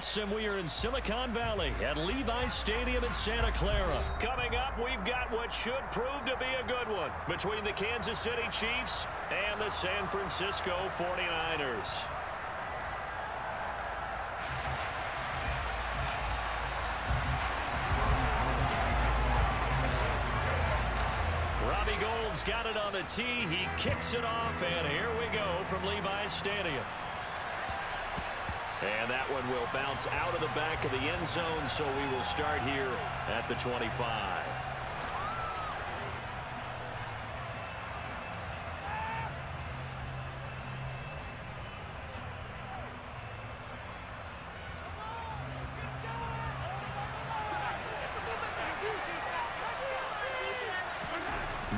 starts, and we are in Silicon Valley at Levi's Stadium in Santa Clara. Coming up, we've got what should prove to be a good one between the Kansas City Chiefs and the San Francisco 49ers. Robbie Gould's got it on the tee. He kicks it off, and here we go from Levi's Stadium. And that one will bounce out of the back of the end zone, so we will start here at the 25.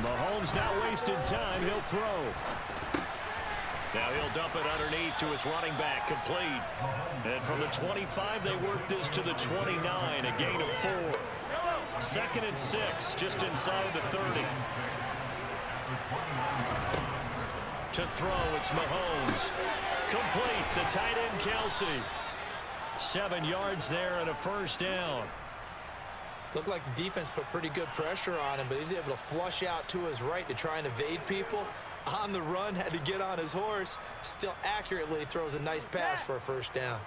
Mahomes not wasting time. He'll throw. Now he'll dump it underneath to his running back, complete. And from the 25, they work this to the 29, a gain of 4. 2nd and 6, just inside the 30. To throw, it's Mahomes. Complete, the tight end, Kelsey. 7 yards there and a first down. Looked like the defense put pretty good pressure on him, but he's able to flush out to his right to try and evade people. On the run, had to get on his horse. Still accurately throws a nice pass for a first down.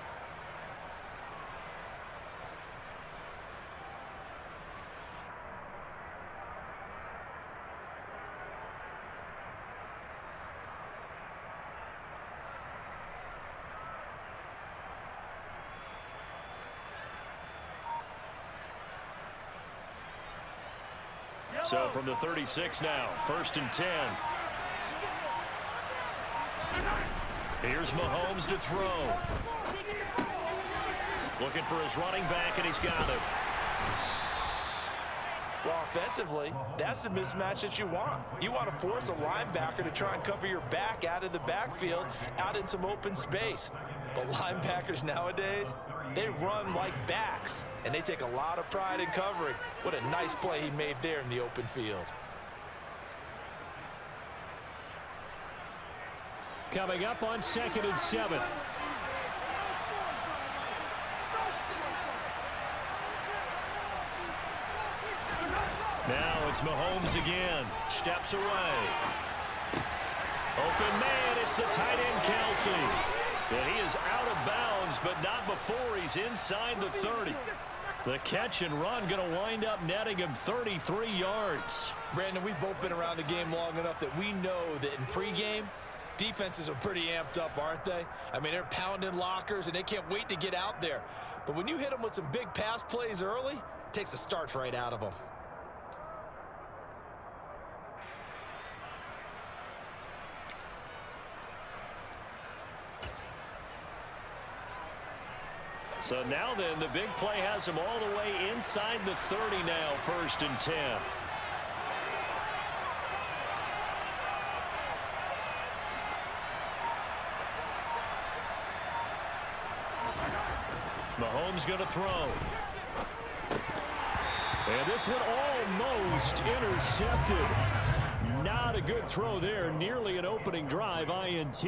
So from the 36 now, 1st and 10. Here's Mahomes to throw. Looking for his running back, and he's got it. Well, offensively, that's the mismatch that you want. You want to force a linebacker to try and cover your back out of the backfield, out in some open space. But linebackers nowadays, they run like backs, and they take a lot of pride in covering. What a nice play he made there in the open field. Coming up on 2nd and 7. Now it's Mahomes again. Steps away. Open man, it's the tight end, Kelsey. And he is out of bounds, but not before he's inside the 30. The catch and run going to wind up netting him 33 yards. Brandon, we've both been around the game long enough that we know that in pregame, defenses are pretty amped up, aren't they? I mean, they're pounding lockers, and they can't wait to get out there. But when you hit them with some big pass plays early, it takes the starch right out of them. So now then, the big play has him all the way inside the 30 now, 1st and 10. Mahomes going to throw. And this one almost intercepted. Not a good throw there. Nearly an opening drive, INT.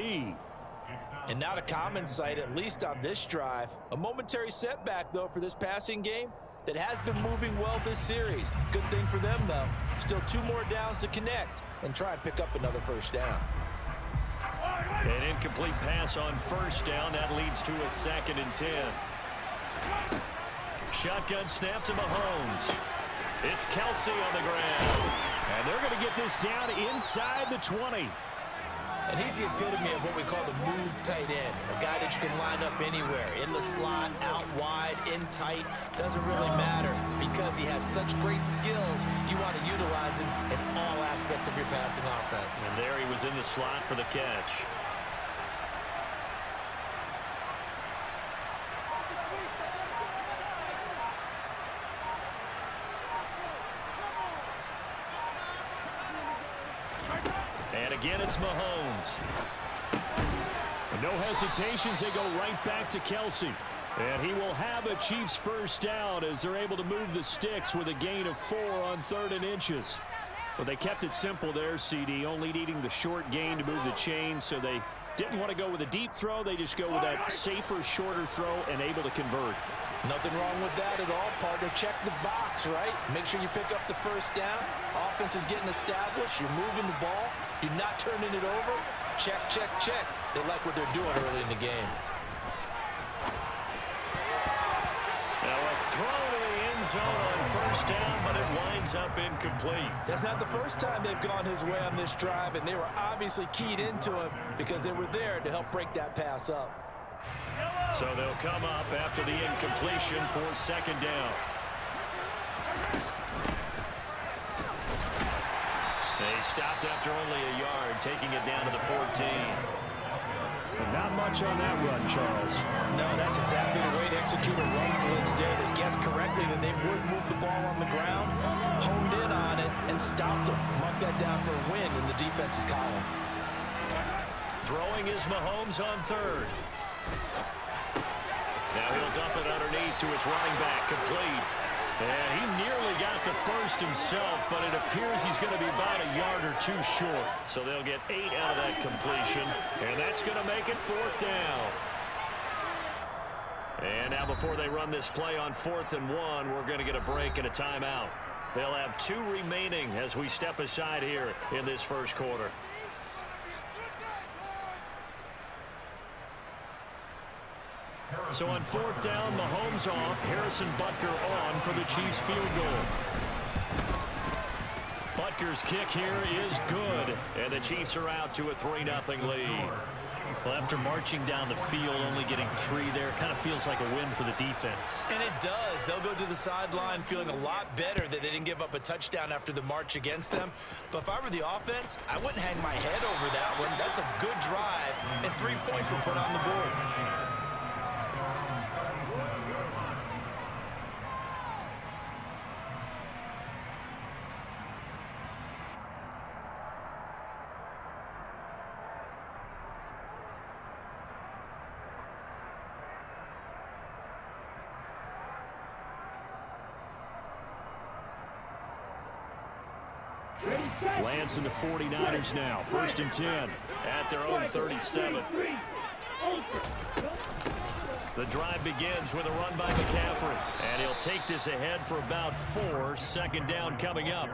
And not a common sight, at least on this drive. A momentary setback, though, for this passing game that has been moving well this series. Good thing for them, though. Still 2 more downs to connect and try and pick up another first down. An incomplete pass on first down. That leads to a 2nd and 10. Shotgun snap to Mahomes. It's Kelsey on the ground. And they're going to get this down inside the 20. And he's the epitome of what we call the move tight end. A guy that you can line up anywhere. In the slot, out wide, in tight. Doesn't really matter. Because he has such great skills, you want to utilize him in all aspects of your passing offense. And there he was in the slot for the catch. And again, it's Mahomes. No hesitations. They go right back to Kelsey. And he will have a Chiefs first down as they're able to move the sticks with a gain of 4 on 3rd and inches. Well, they kept it simple there, CD, only needing the short gain to move the chain, so they Didn't want to go with a deep throw. They just go with that safer, shorter throw and able to convert. Nothing wrong with that at all, partner. Check the box, right? Make sure you pick up the first down. Offense is getting established. You're moving the ball. You're not turning it over. Check, check, check. They like what they're doing early in the game. Now a throw to the end zone on first down, but it winds up incomplete. That's not the first time they've gone his way on this drive, and they were obviously keyed into him because they were there to help break that pass up. So they'll come up after the incompletion for second down. They stopped after only a yard, taking it down to the 14. Not much on that run, Charles. No, that's exactly the way to execute a run blitz there. They guessed correctly that they would move the ball on the ground, honed in on it, and stopped them. Mark that down for a win in the defense's column. Throwing is Mahomes on third. Now he'll dump it underneath to his running back, complete. And he nearly got the first himself, but it appears he's going to be about a yard or two short. So they'll get 8 out of that completion, and that's going to make it fourth down. And now before they run this play on 4th and 1, we're going to get a break and a timeout. They'll have 2 remaining as we step aside here in this first quarter. So on 4th down, Mahomes off, Harrison Butker on for the Chiefs field goal. Butker's kick here is good, and the Chiefs are out to a 3-0 lead. Well, after marching down the field, only getting 3 there, kind of feels like a win for the defense. And it does. They'll go to the sideline feeling a lot better that they didn't give up a touchdown after the march against them. But if I were the offense, I wouldn't hang my head over that one. That's a good drive, and 3 points were put on the board. Lance and the 49ers now. 1st and 10 at their own 37. The drive begins with a run by McCaffrey. And he'll take this ahead for about 4. Second down coming up.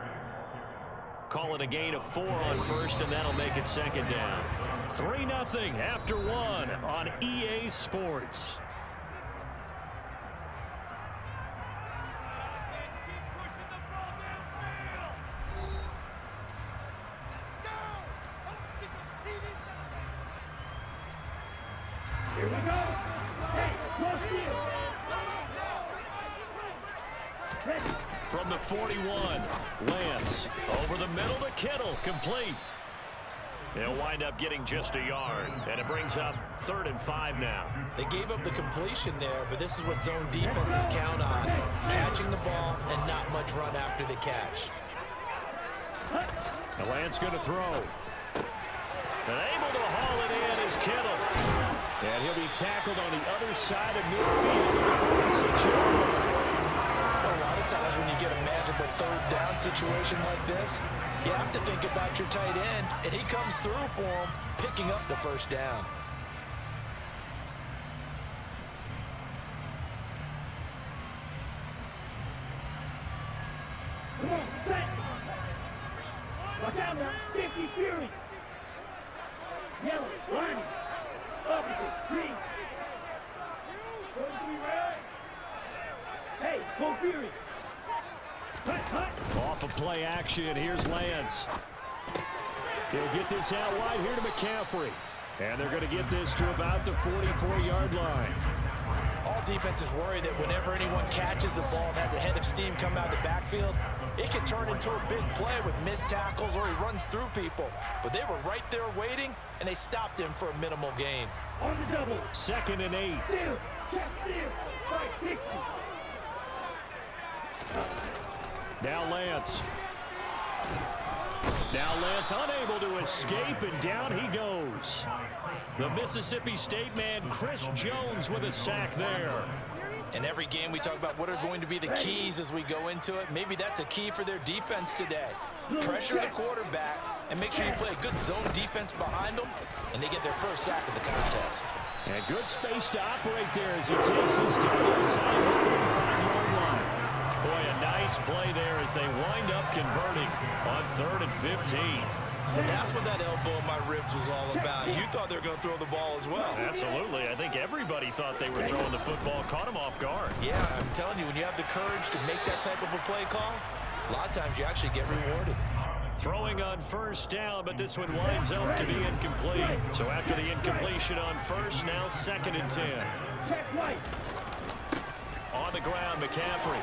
Call it a gain of 4 on first, and that'll make it second down. 3-0 after 1 on EA Sports. Here we go. Hey, from the 41, Lance over the middle to Kittle, complete. They'll wind up getting just a yard, and it brings up 3rd and 5 now. They gave up the completion there, but this is what zone defenses count on: catching the ball and not much run after the catch. Now Lance going to throw. And able to haul it in is Kittle. And he'll be tackled on the other side of midfield at the 46-yard line. A lot of times when you get a manageable 3rd down situation like this, you have to think about your tight end, and he comes through for him, picking up the 1st down. Come on, set. Watch out now, 50 Fury. Yellow, line. Opposite, green. Hey, go Fury. Off of play action, here's Lance. He'll get this out wide here to McCaffrey. And they're going to get this to about the 44-yard line. All defenses worry that whenever anyone catches the ball and has a head of steam come out of the backfield, it can turn into a big play with missed tackles or he runs through people. But they were right there waiting, and they stopped him for a minimal gain. On the double. 2nd and 8. Steal. Check steal. 560. Now Lance. Now Lance unable to escape, and down he goes. The Mississippi State man, Chris Jones, with a sack there. In every game, we talk about what are going to be the keys as we go into it. Maybe that's a key for their defense today. Pressure the quarterback and make sure you play a good zone defense behind them, and they get their first sack of the contest. And good space to operate there as he takes his start inside the 45-yard line. Boy, a nice play there as they wind up converting on 3rd and 15. So that's what that elbow in my ribs was all about. You thought they were going to throw the ball as well. Absolutely. I think everybody thought they were throwing the football, caught him off guard. Yeah, I'm telling you, when you have the courage to make that type of a play call, a lot of times you actually get rewarded. Throwing on 1st down, but this one winds up to be incomplete. So after the incompletion on 1st, now 2nd and 10. On the ground, McCaffrey.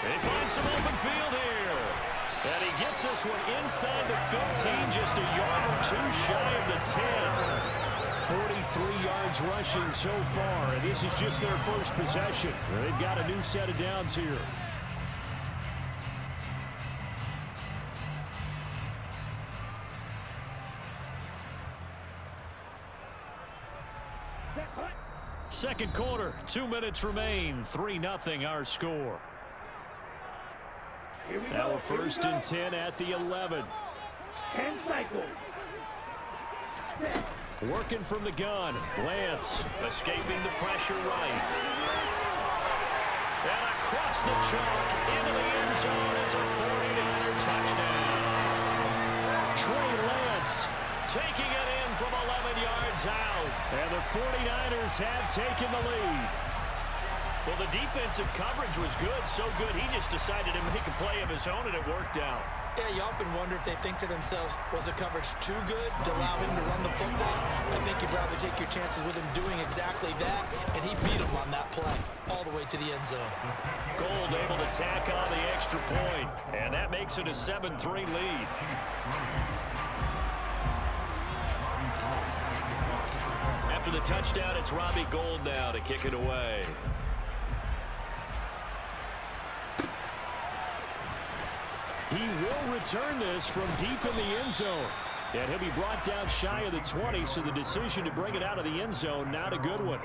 They find some open field here. And he gets this one inside the 15, just a yard or 2 shy of the 10. 43 yards rushing so far, and this is just their first possession. They've got a new set of downs here. Second quarter, 2 minutes remain, 3-0 our score. Now a 1st and 10 at the 11. 10 cycles. Working from the gun. Lance escaping the pressure right. And across the chalk into the end zone. It's a 40-yard touchdown. Trey Lance taking it in from 11 yards out. And the 49ers have taken the lead. Well, the defensive coverage was good, so good he just decided to make a play of his own, and it worked out. Yeah, you often wonder if they think to themselves, was the coverage too good to allow him to run the football? I think you'd rather take your chances with him doing exactly that, and he beat him on that play all the way to the end zone. Gold able to tack on the extra point, and that makes it a 7-3 lead. After the touchdown, it's Robbie Gould now to kick it away. He will return this from deep in the end zone. And he'll be brought down shy of the 20, so the decision to bring it out of the end zone, not a good one.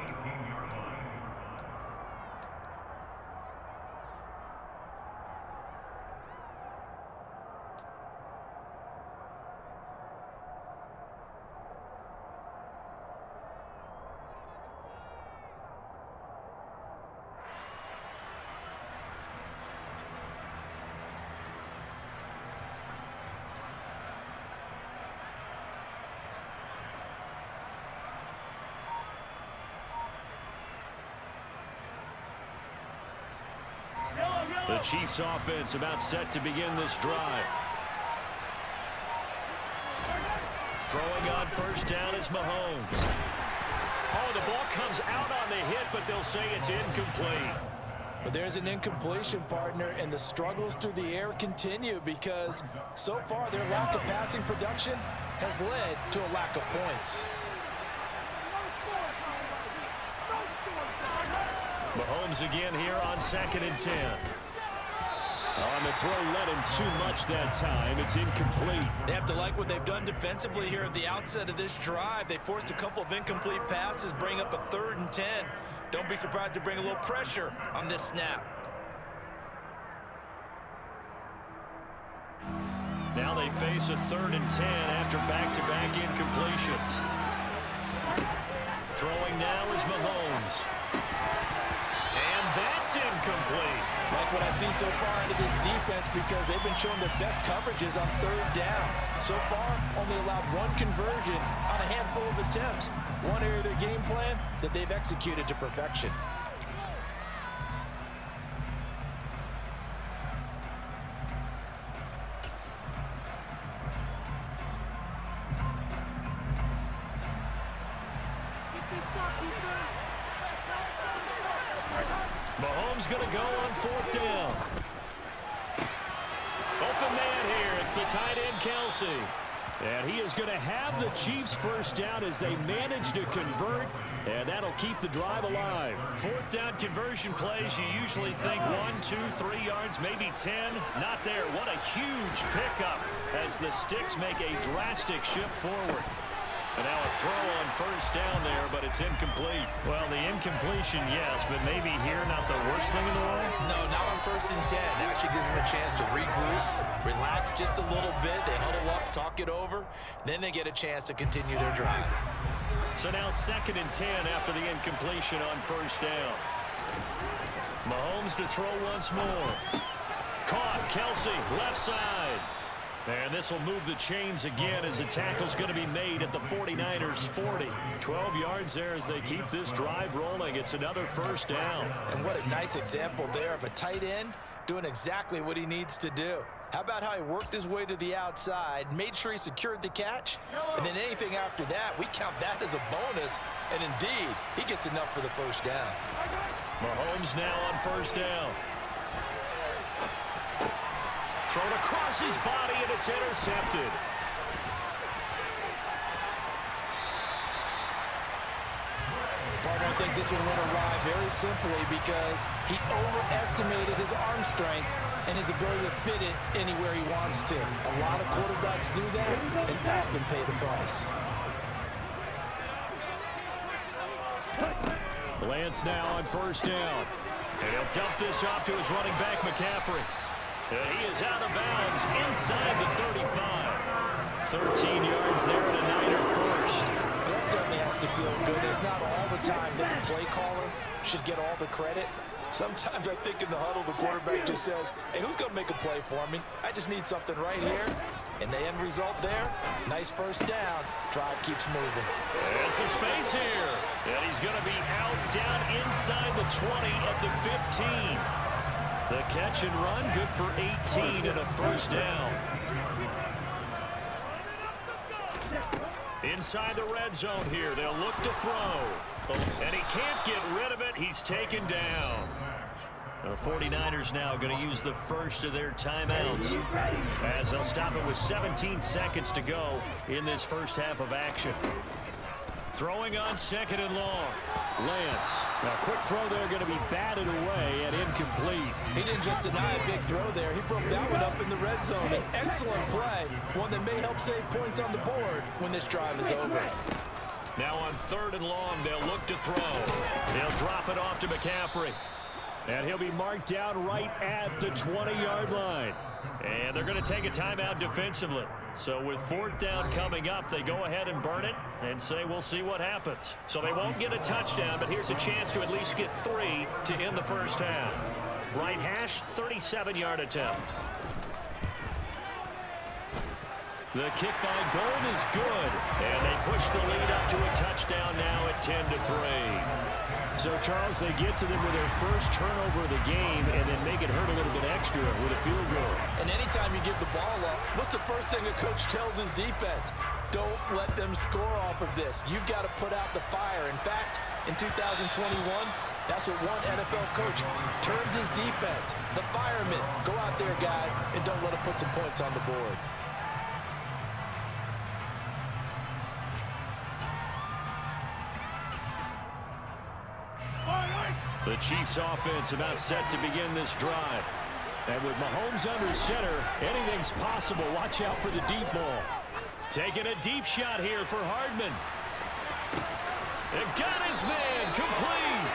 The Chiefs offense about set to begin this drive. Throwing on 1st down is Mahomes. Oh, the ball comes out on the hit, but they'll say it's incomplete. But there's an incompletion, partner, and the struggles through the air continue because so far their lack of passing production has led to a lack of points. Mahomes again here on 2nd and 10. On the throw, led him too much that time. It's incomplete. They have to like what they've done defensively here at the outset of this drive. They forced a couple of incomplete passes, bring up a 3rd and 10. Don't be surprised to bring a little pressure on this snap. Now they face a 3rd and 10 after back-to-back incompletions. Throwing now is Mahomes. And that's incomplete. Like what I see so far into this defense because they've been showing their best coverages on 3rd down. So far, only allowed 1 conversion on a handful of attempts. One area of their game plan that they've executed to perfection. Mahomes going to go on 4th down. Open man here. It's the tight end, Kelsey. And he is going to have the Chiefs 1st down as they manage to convert. And that'll keep the drive alive. 4th down conversion plays, you usually think 1, 2, 3 yards, maybe 10. Not there. What a huge pickup as the Sticks make a drastic shift forward. And now a throw on 1st down there, but it's incomplete. Well, the incompletion, yes, but maybe here not the worst thing in the world? No, not on 1st and 10. Actually gives them a chance to regroup, relax just a little bit. They huddle up, talk it over, then they get a chance to continue their drive. So now 2nd and 10 after the incompletion on 1st down. Mahomes to throw once more. Caught, Kelsey, left side. And this will move the chains again as the tackle's going to be made at the 49ers 40. 12 yards there as they keep this drive rolling. It's another 1st down. And what a nice example there of a tight end doing exactly what he needs to do. How about how he worked his way to the outside, made sure he secured the catch, and then anything after that, we count that as a bonus. And indeed, he gets enough for the 1st down. Mahomes now on 1st down. Thrown across his body, and it's intercepted. I think this one went awry very simply because he overestimated his arm strength and his ability to fit it anywhere he wants to. A lot of quarterbacks do that and often pay the price. Lance now on 1st down. And he'll dump this off to his running back, McCaffrey. And he is out of bounds inside the 35. 13 yards there and a Niner 1st. That certainly has to feel good. It's not all the time that the play caller should get all the credit. Sometimes I think in the huddle, the quarterback just says, hey, who's going to make a play for me? I just need something right here. And the end result there, nice 1st down. Drive keeps moving. There's some space here. And he's going to be out down inside the 20 at the 15. The catch and run, good for 18 and a 1st down. Inside the red zone here, they'll look to throw. And he can't get rid of it. He's taken down. The 49ers now going to use the 1st of their timeouts as they'll stop it with 17 seconds to go in this 1st half of action. Throwing on 2nd and long. Lance. Now, quick throw there going to be batted away and incomplete. He didn't just deny a big throw there. He broke that one up in the red zone. An excellent play. One that may help save points on the board when this drive is over. Now on 3rd and long, they'll look to throw. They'll drop it off to McCaffrey. And he'll be marked down right at the 20-yard line. And they're going to take a timeout defensively. So with 4th down coming up, they go ahead and burn it and say we'll see what happens. So they won't get a touchdown, but here's a chance to at least get 3 to end the 1st half. Right hash, 37-yard attempt. The kick by Gold is good. And they push the lead up to a touchdown now at 10-3. So, Charles, they get to them with their 1st turnover of the game and then make it hurt a little bit extra with a field goal. And anytime you give the ball up, what's the first thing a coach tells his defense? Don't let them score off of this. You've got to put out the fire. In fact, in 2021, that's what one NFL coach termed his defense. The firemen. Go out there, guys, and don't let them put some points on the board. The Chiefs offense about set to begin this drive. And with Mahomes under center, anything's possible. Watch out for the deep ball. Taking a deep shot here for Hardman. And got his man complete.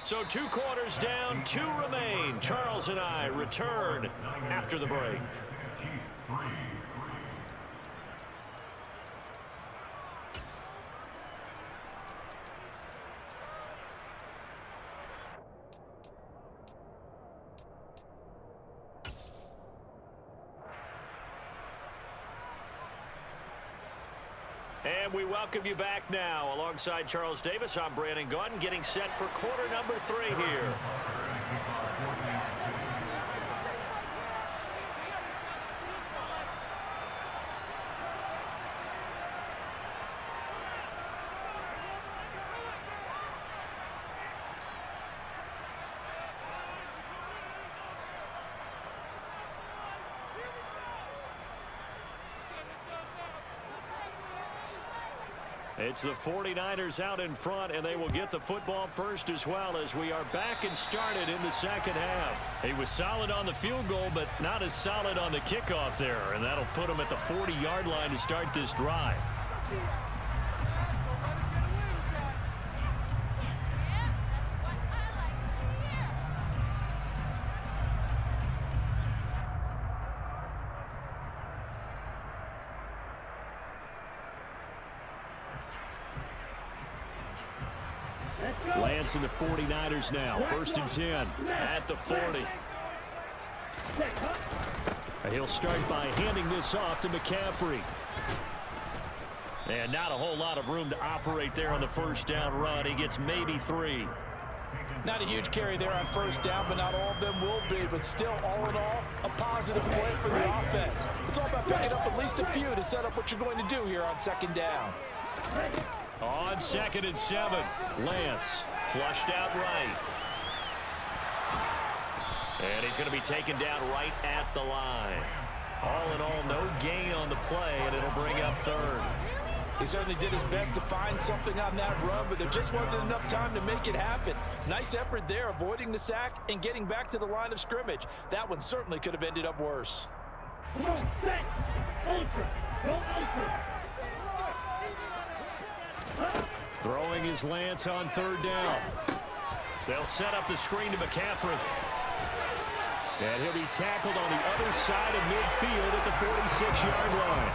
So 2 quarters down, 2 remain. Charles and I return after the break. And we welcome you back now. Alongside Charles Davis, I'm Brandon Gaudin, getting set for quarter number 3 here. It's the 49ers out in front, and they will get the football first as well as we are back and started in the second half. He was solid on the field goal, but not as solid on the kickoff there, and that'll put him at the 40-yard line to start this drive. Lance and the 49ers now. 1st and 10 at the 40. He'll start by handing this off to McCaffrey. And not a whole lot of room to operate there on the first down run. He gets maybe 3. Not a huge carry there on first down, but not all of them will be. But still, all in all, a positive play for the offense. It's all about picking up at least a few to set up what you're going to do here on second down. On 2nd and 7, Lance flushed out right. And he's going to be taken down right at the line. All in all, no gain on the play, and it'll bring up 3rd. He certainly did his best to find something on that run, but there just wasn't enough time to make it happen. Nice effort there, avoiding the sack and getting back to the line of scrimmage. That one certainly could have ended up worse. Come on, set. Ultra. Go ultra. Throwing is Lance on 3rd down. They'll set up the screen to McCaffrey. And he'll be tackled on the other side of midfield at the 46-yard line.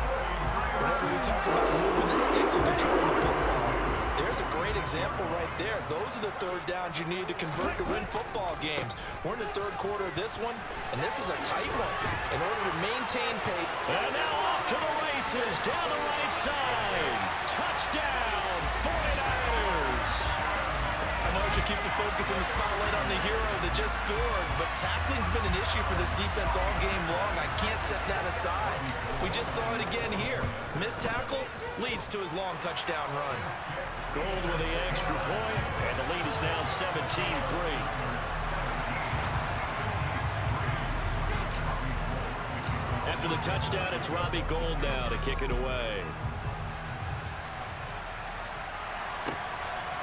Whenever we talk about moving the sticks and controlling the football, there's a great example right there. Those are the 3rd downs you need to convert to win football games. We're in the 3rd quarter of this one, and this is a tight one. In order to maintain pace. And now off to the races down the right side. Touchdown, 49ers. I know I should keep the focus and the spotlight on the hero that just scored, but tackling's been an issue for this defense all game long. I can't set that aside. We just saw it again here. Missed tackles leads to his long touchdown run. Gold with the extra point, and the lead is now 17-3. After the touchdown, it's Robbie Gould now to kick it away.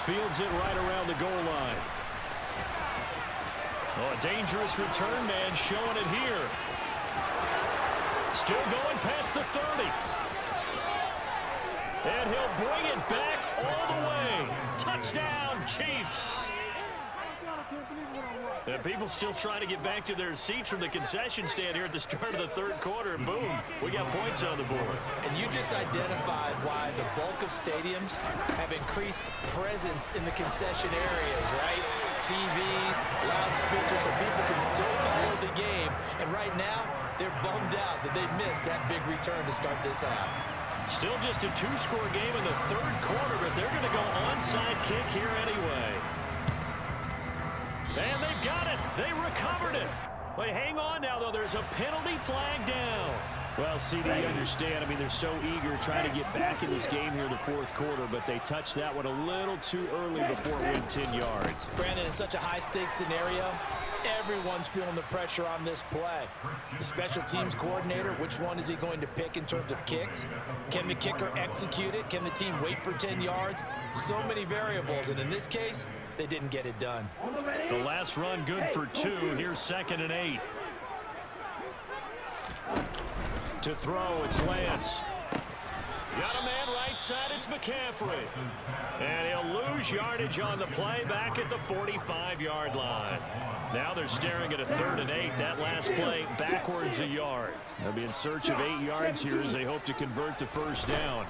Fields it right around the goal line. Oh, a dangerous return man showing it here. Still going past the 30. And he'll bring it back all the way. Touchdown, Chiefs. And people still trying to get back to their seats from the concession stand here at the start of the 3rd quarter. And boom, we got points on the board. And you just identified why the bulk of stadiums have increased presence in the concession areas, right? TVs, loudspeakers, so people can still follow the game. And right now, they're bummed out that they missed that big return to start this half. Still just a 2-score game in the 3rd quarter, but they're going to go onside kick here anyway. And they've got it. They recovered it. But hang on now, though. There's a penalty flag down. Well, CD, you understand. I mean, they're so eager trying to get back in this game here in the 4th quarter, but they touched that one a little too early before it went 10 yards. Brandon, in such a high-stakes scenario, everyone's feeling the pressure on this play. The special teams coordinator, which one is he going to pick in terms of kicks? Can the kicker execute it? Can the team wait for 10 yards? So many variables, and in this case, they didn't get it done. The last run good for 2. Here's 2nd and 8. To throw, it's Lance. Got a man right side, it's McCaffrey. And he'll lose yardage on the play back at the 45-yard line. Now they're staring at a 3rd and 8. That last play backwards a yard. They'll be in search of 8 yards here as they hope to convert the first down.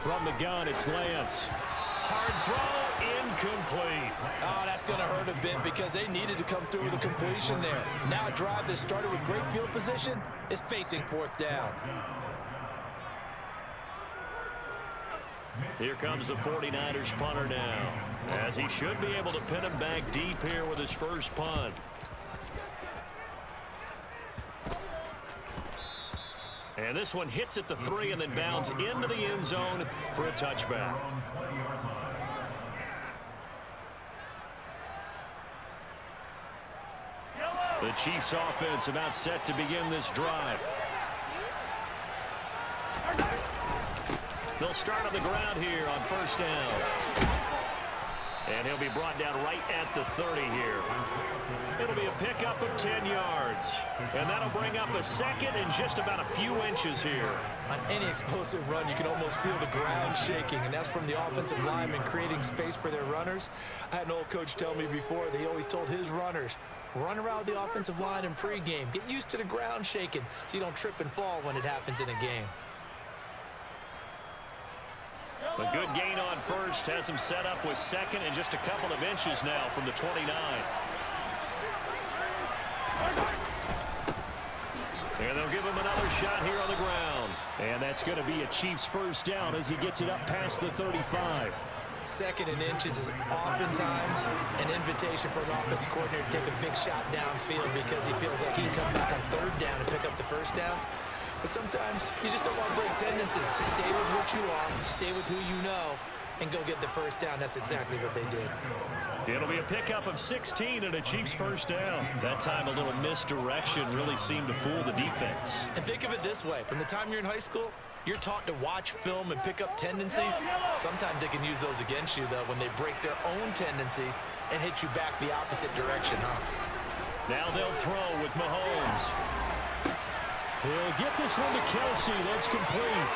From the gun, it's Lance. Hard throw, incomplete. Oh, that's going to hurt a bit because they needed to come through with a completion there. Now a drive that started with great field position is facing 4th down. Here comes the 49ers punter now, as he should be able to pin him back deep here with his first punt. And this one hits at the 3 and then bounds into the end zone for a touchback. The Chiefs offense about set to begin this drive. They'll start on the ground here on first down. And he'll be brought down right at the 30 here. It'll be a pickup of 10 yards. And that'll bring up a second and just about a few inches here. On any explosive run, you can almost feel the ground shaking, and that's from the offensive linemen creating space for their runners. I had an old coach tell me before, he always told his runners, run around the offensive line in pregame. Get used to the ground shaking so you don't trip and fall when it happens in a game. A good gain on first has him set up with second and just a couple of inches now from the 29. And they'll give him another shot here on the ground. And that's going to be a Chiefs first down as he gets it up past the 35. Second and inches is oftentimes an invitation for an offense coordinator to take a big shot downfield because he feels like he can come back on third down and pick up the first down. But sometimes you just don't want to break tendency. Stay with what you are, stay with who you know, and go get the first down. That's exactly what they did. It'll be a pickup of 16 and a Chiefs first down. That time a little misdirection really seemed to fool the defense. And think of it this way. From the time you're in high school, you're taught to watch film and pick up tendencies. Sometimes they can use those against you, though, when they break their own tendencies and hit you back the opposite direction, huh? Now they'll throw with Mahomes. He'll get this one to Kelsey. That's complete.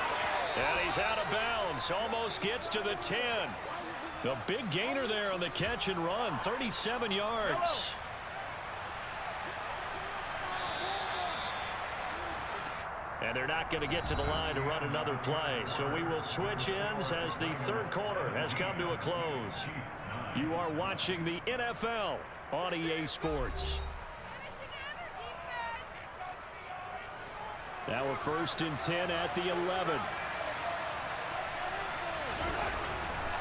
And he's out of bounds. Almost gets to the 10. The big gainer there on the catch and run. 37 yards. And they're not going to get to the line to run another play. So we will switch ends as the third quarter has come to a close. You are watching the NFL on EA Sports. Now we're first and 10 at the 11.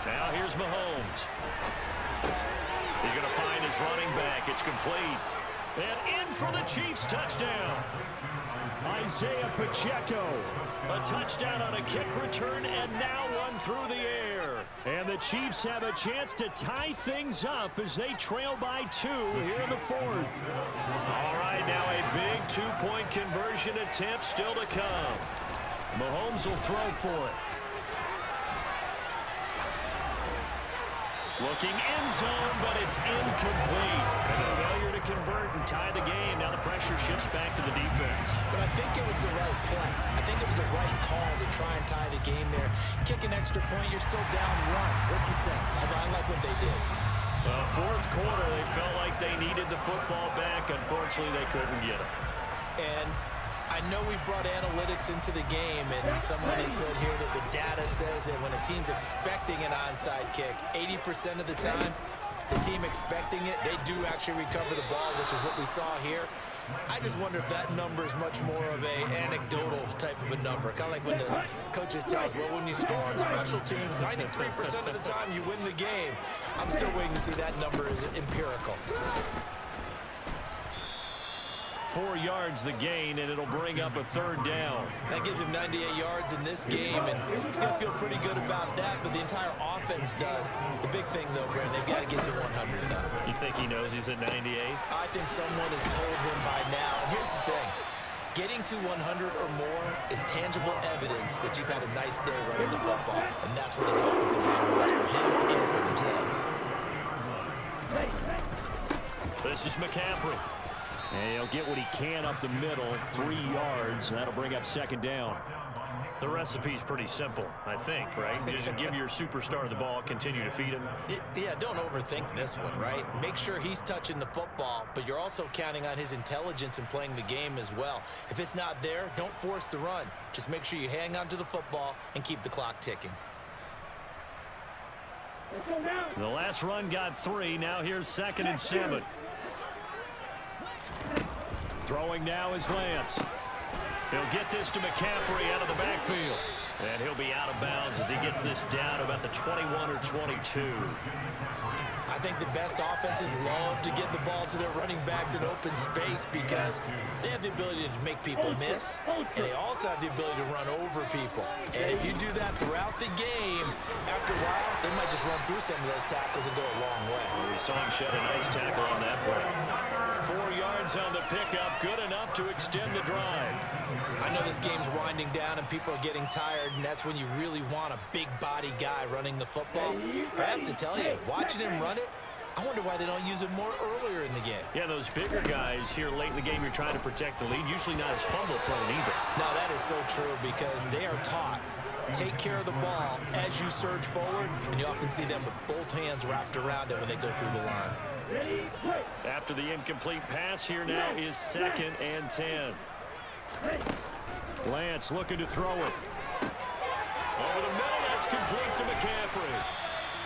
Now here's Mahomes. He's going to find his running back. It's complete. And in for the Chiefs touchdown. Isaiah Pacheco. A touchdown on a kick return and now one through the air. And the Chiefs have a chance to tie things up as they trail by 2 here in the fourth. All right, now a big two-point conversion attempt still to come. Mahomes will throw for it. Looking end zone, but it's incomplete. And a failure to convert and tie the game. Now the pressure shifts back to the defense. But I think it was the right play. I think it was the right call to try and tie the game there. Kick an extra point, you're still down 1. What's the sense? I like what they did. Fourth quarter, they felt like they needed the football back. Unfortunately, they couldn't get it. And I know we've brought analytics into the game, and someone has said here that the data says that when a team's expecting an onside kick, 80% of the time, the team expecting it, they do actually recover the ball, which is what we saw here. I just wonder if that number is much more of a anecdotal type of a number. Kind of like when the coaches tell us, well, when you score on special teams, 93% of the time you win the game. I'm still waiting to see that number is empirical. 4 yards the gain, and it'll bring up a third down. That gives him 98 yards in this game, and he's going to feel pretty good about that, but the entire offense does. The big thing, though, Brandon, they've got to get to 100, though. You think he knows he's at 98? I think someone has told him by now. And here's the thing. Getting to 100 or more is tangible evidence that you've had a nice day running the football, and that's what his offensive line wants for him and for themselves. This is McCaffrey. And he'll get what he can up the middle, 3 yards, and that'll bring up second down. The recipe's pretty simple, I think, right? Just give your superstar the ball, continue to feed him. Yeah, don't overthink this one, right? Make sure he's touching the football, but you're also counting on his intelligence in playing the game as well. If it's not there, don't force the run. Just make sure you hang on to the football and keep the clock ticking. The last run got 3. Now here's 2nd and 7. Throwing now is Lance. He'll get this to McCaffrey out of the backfield. And he'll be out of bounds as he gets this down about the 21 or 22. I think the best offenses love to get the ball to their running backs in open space because they have the ability to make people miss, and they also have the ability to run over people. And if you do that throughout the game, after a while, they might just run through some of those tackles and go a long way. We saw him shed a nice tackle on that play. 4 yards on the pickup, good enough to extend the drive. I I know this game's winding down and people are getting tired, and that's when you really want a big body guy running the football. But I have to tell you, watching him run it, I wonder why they don't use it more earlier in the game. Yeah, those bigger guys here late in the game, you're trying to protect the lead, usually not as fumble prone either. No, that is so true because they are taught, take care of the ball as you surge forward, and you often see them with both hands wrapped around it when they go through the line. After the incomplete pass, here now is 2nd and 10. Lance looking to throw it. Over the middle, that's complete to McCaffrey.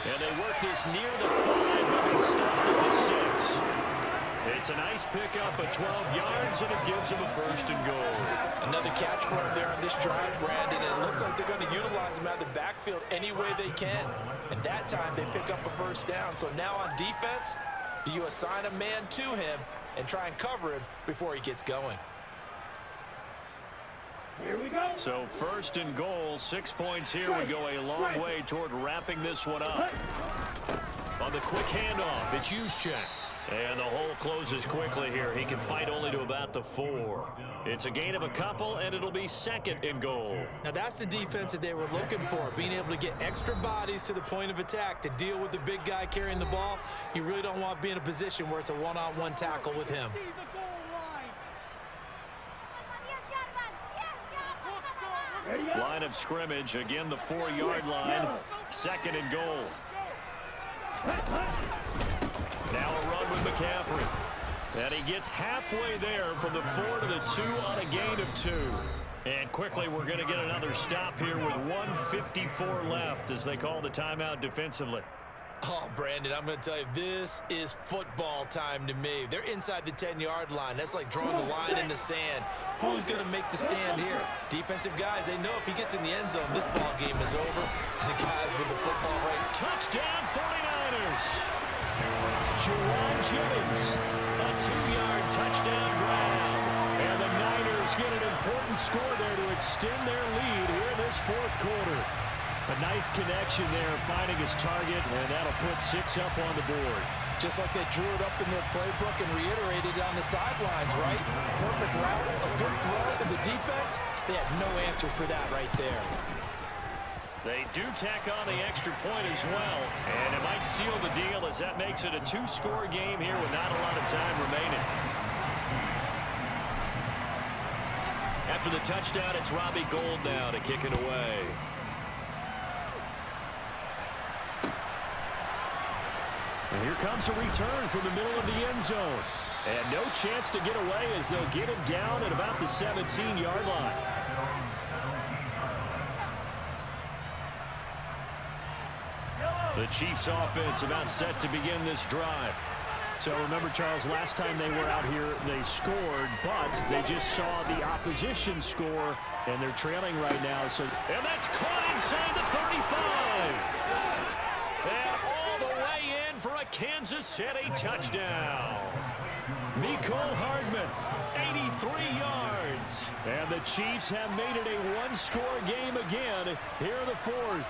And they work this near the 5, but they stopped at the 6. It's a nice pickup of 12 yards, and it gives them a 1st and goal. Another catch for him there on this drive, Brandon, and it looks like they're going to utilize him out of the backfield any way they can. And that time, they pick up a 1st down. So now on defense, do you assign a man to him and try and cover him before he gets going? Here we go. So 1st and goal, 6 points here would go a long way toward wrapping this one up. On the quick handoff, it's Juszczyk. And the hole closes quickly here. He can fight only to about the 4. It's a gain of a couple, and it'll be 2nd and goal. Now that's the defense that they were looking for, being able to get extra bodies to the point of attack to deal with the big guy carrying the ball. You really don't want to be in a position where it's a one-on-one tackle with him. Line of scrimmage, again the 4-yard line, 2nd and goal. Now a run with McCaffrey. And he gets halfway there from the 4 to the 2 on a gain of 2. And quickly we're going to get another stop here with 1:54 left as they call the timeout defensively. Oh, Brandon, I'm going to tell you, this is football time to me. They're inside the 10-yard line. That's like drawing a line in the sand. Who's going to make the stand here? Defensive guys, they know if he gets in the end zone, this ball game is over. And the guys with the football right. Touchdown 49ers. Juwan Jennings, a 2-yard touchdown grab. And the Niners get an important score there to extend their lead here in this 4th quarter. A nice connection there, finding his target, and that'll put 6 up on the board. Just like they drew it up in their playbook and reiterated it on the sidelines, right? Perfect route, a good throw to the defense. They had no answer for that right there. They do tack on the extra point as well, and it might seal the deal as that makes it a 2-score game here with not a lot of time remaining. After the touchdown, it's Robbie Gould now to kick it away. And here comes a return from the middle of the end zone. And no chance to get away as they'll get him down at about the 17-yard line. The Chiefs offense about set to begin this drive. So remember, Charles, last time they were out here, they scored, but they just saw the opposition score, and they're trailing right now. And that's caught inside the 35. And all the way in for a Kansas City touchdown. Mecole Hardman, 83 yards. And the Chiefs have made it a 1-score game again here in the 4th.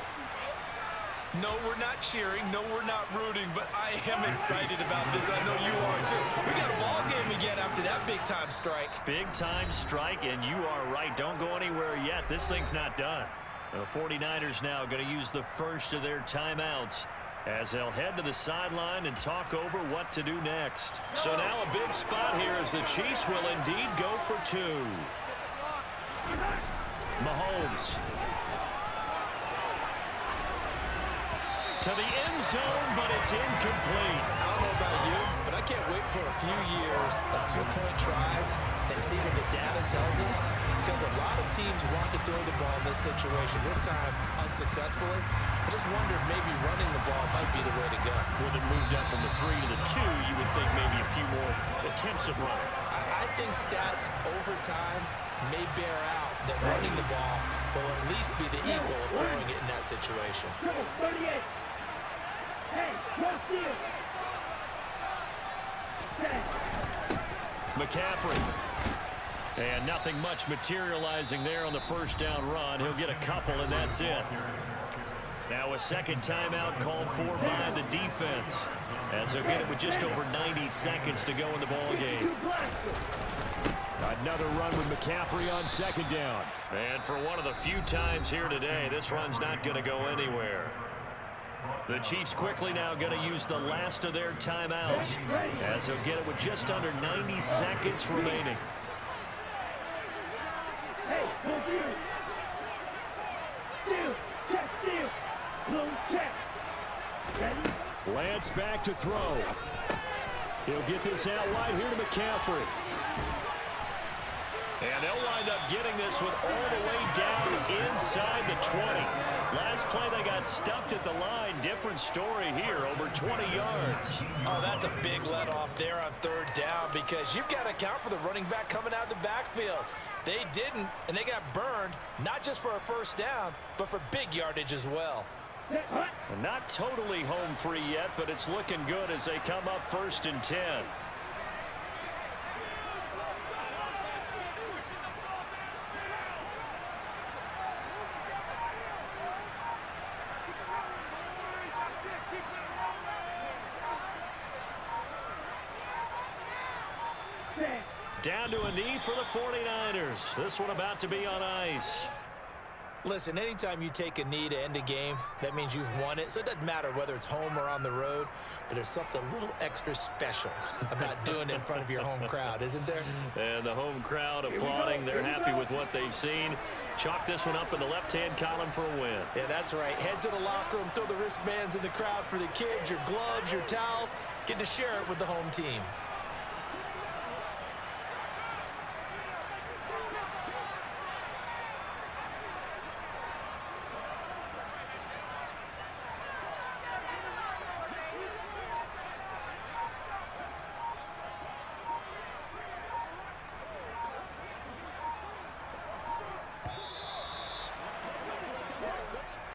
No, we're not cheering. No, we're not rooting, but I am excited about this. I know you are, too. We got a ball game again after that big-time strike. Big-time strike, and you are right. Don't go anywhere yet. This thing's not done. The 49ers now going to use the first of their timeouts as they'll head to the sideline and talk over what to do next. So now a big spot here as the Chiefs will indeed go for 2. Mahomes. To the end zone, but it's incomplete. I don't know about you, but I can't wait for a few years of 2-point tries and see what the data tells us, because a lot of teams want to throw the ball in this situation, this time unsuccessfully. I just wonder if maybe running the ball might be the way to go. When it moved up from the 3 to the 2, you would think maybe a few more attempts at running. I think stats over time may bear out that running the ball will at least be the equal of throwing it in that situation. 38. Hey, trust you. McCaffrey. And nothing much materializing there on the first down run. He'll get a couple, and that's it. Now a second timeout called for by the defense, as they'll get it with just over 90 seconds to go in the ball game. Another run with McCaffrey on second down. And for one of the few times here today, this run's not going to go anywhere. The Chiefs quickly now going to use the last of their timeouts, as they'll get it with just under 90 seconds remaining. Hey, go for you. Steal, check, steal. Close check. Ready? Lance back to throw. He'll get this out wide here to McCaffrey. And they'll wind up getting this one all the way down inside the 20. Last play they got stuffed at the line. Different story here, over 20 yards. Oh, that's a big let off there on third down, because you've got to account for the running back coming out of the backfield. They didn't, and they got burned, not just for a first down, but for big yardage as well. And not totally home free yet, but it's looking good as they come up 1st and 10. Down to a knee for the 49ers. This one about to be on ice. Listen, anytime you take a knee to end a game, that means you've won it. So it doesn't matter whether it's home or on the road, but there's something a little extra special about doing it in front of your home crowd, isn't there? And the home crowd applauding. They're happy with what they've seen. Chalk this one up in the left-hand column for a win. Yeah, that's right. Head to the locker room, throw the wristbands in the crowd for the kids, your gloves, your towels. Get to share it with the home team.